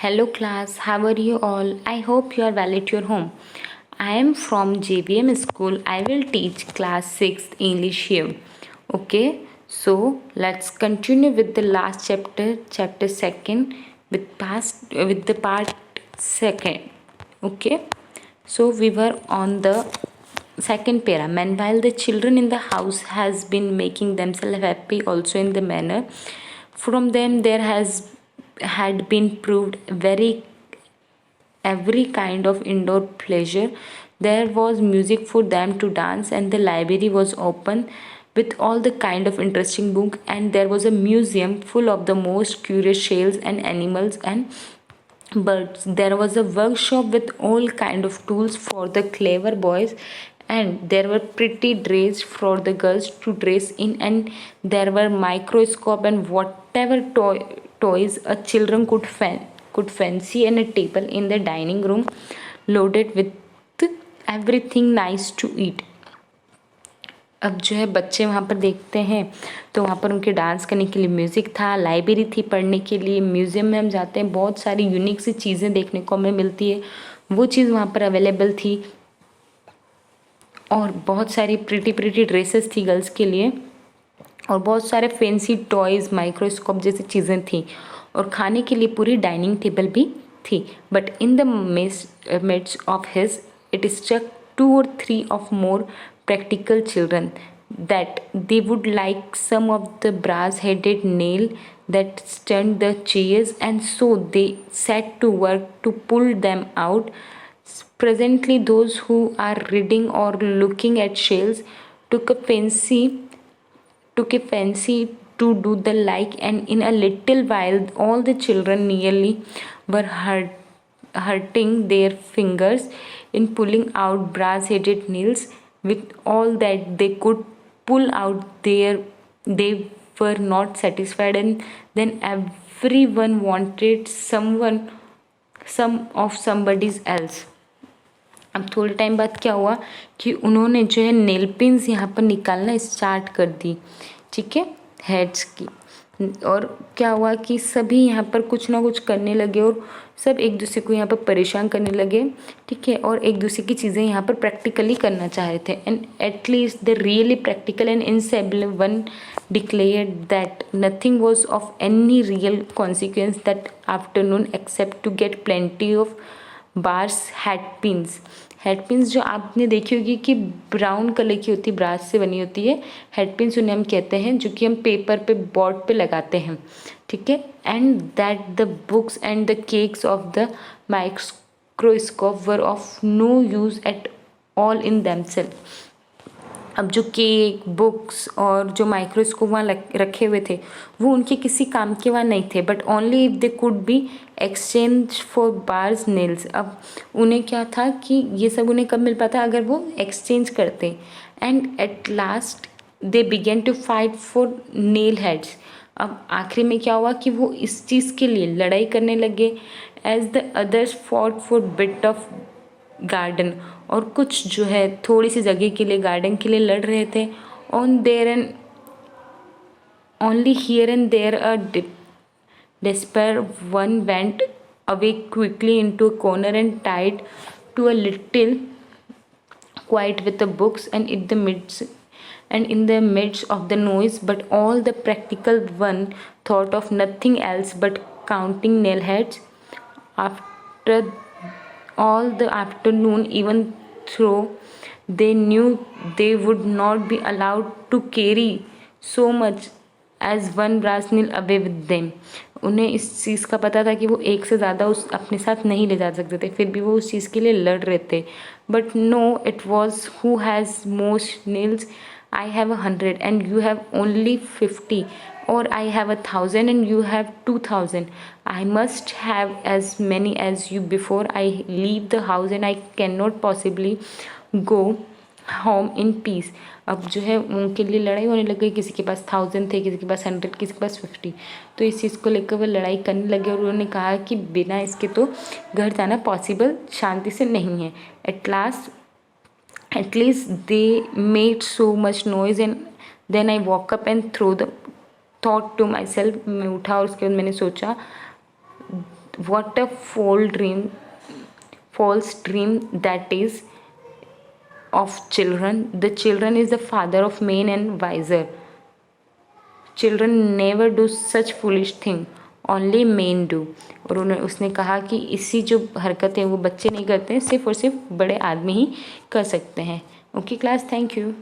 Hello class, how are you all? I hope you are well at your home. I am from JVM school. I will teach class 6th English here. Okay, so let's continue with the last chapter 2nd with the part 2nd. Okay, so we were on the second para. Meanwhile, the children in the house has been making themselves happy also in the manner. From them there had been proved every kind of indoor pleasure. There was music for them to dance, and the library was open with all the kind of interesting book, and there was a museum full of the most curious shells and animals and birds. There was a workshop with all kind of tools for the clever boys, and there were pretty dress for the girls to dress in, and there were microscope and whatever toys a children could fancy, and a table in the dining room loaded with everything nice to eat. अब जो है बच्चे वहाँ पर देखते हैं तो वहाँ पर उनके डांस करने के लिए म्यूज़िक था, लाइब्रेरी थी पढ़ने के लिए, म्यूज़ियम में हम जाते हैं, बहुत सारी यूनिक सी चीज़ें देखने को हमें मिलती है, वो चीज़ वहाँ पर अवेलेबल थी, और बहुत सारी प्रिटी ड्रेसेस थी गर्ल्स के लिए, और बहुत सारे फैंसी टॉयज़, माइक्रोस्कोप जैसी चीज़ें थी, और खाने के लिए पूरी डाइनिंग टेबल भी थी. But in the midst of his it struck 2 or 3 of more practical children that they would like some of the brass-headed nail that stunned the chairs, and so they set to work to pull them out. Presently, those who are reading or looking at shells took a fancy to do the like, and in a little while all the children nearly were hurting their fingers in pulling out brass-headed nails. With all that they could pull out, they were not satisfied, and then everyone wanted some of somebody else. अब थोड़े time बाद क्या हुआ कि उन्होंने जो है nail pins यहाँ पर निकालना स्टार्ट कर दी, ठीक है, हेड्स की, और क्या हुआ कि सभी यहाँ पर कुछ ना कुछ करने लगे, और सब एक दूसरे को यहाँ पर परेशान करने लगे, ठीक है, और एक दूसरे की चीज़ें यहाँ पर प्रैक्टिकली करना चाह रहे थे. And at least the really practical and sensible one declared that nothing was of any real consequence that afternoon except to get plenty of bars head pins जो आपने देखी होगी कि ब्राउन कलर की होती है, ब्रास से बनी होती है. हेड पिन्स उन्हें हम कहते हैं, जो कि हम पेपर पे बोर्ड पे लगाते हैं, ठीक है. And that the books and the cakes of the microscope were of no use at all in themselves. अब जो केक, बुक्स और जो माइक्रोस्कोप वहाँ रखे हुए थे वो उनके किसी काम के वहाँ नहीं थे, but only if they could be exchange for bars nails. अब उन्हें क्या था कि ये सब उन्हें कब मिल पाता, अगर वो एक्सचेंज करते. And at last they began to fight for nail heads. अब आखिरी में क्या हुआ कि वो इस चीज़ के लिए लड़ाई करने लगे, as the others fought for bit of garden, और कुछ जो है थोड़ी सी जगह के लिए, गार्डन के लिए लड़ रहे थे. On there and only here and there a despair one went away quickly into a corner and tied to a little quiet with the books, and in the midst of the noise, but all the practical one thought of nothing else but counting nail heads. After all the afternoon, even though they knew they would not be allowed to carry so much as one brass nail away with them. उन्हें इस चीज़ का पता था कि वो एक से ज़्यादा उस अपने साथ नहीं ले जा सकते थे, फिर भी वो उस चीज़ के लिए लड़ रहे थे. But no, it was who has most nails. I have 100 and you have only 50, or I have 1,000 and you have 2,000. I must have as many as you before I leave the house, and I cannot possibly go home in peace. अब जो है उनके लिए लड़ाई होने लग गई, किसी के पास 1,000 थे, किसी के पास 100, किसी के पास 50. तो इस चीज़ को लेकर वो लड़ाई करने लगे, और उन्होंने कहा कि बिना इसके तो घर जाना पॉसिबल शांति से नहीं है. At least they made so much noise, and then I woke up and thought to myself. मैं उठा और उसके बाद मैंने सोचा what a false dream that is of children. The children is the father of men and wiser. Children never do such foolish thing, only men do. और उसने कहा कि इसी जो हरकतें वो बच्चे नहीं करते, सिर्फ और सिर्फ बड़े आदमी ही कर सकते हैं. Okay class, thank you.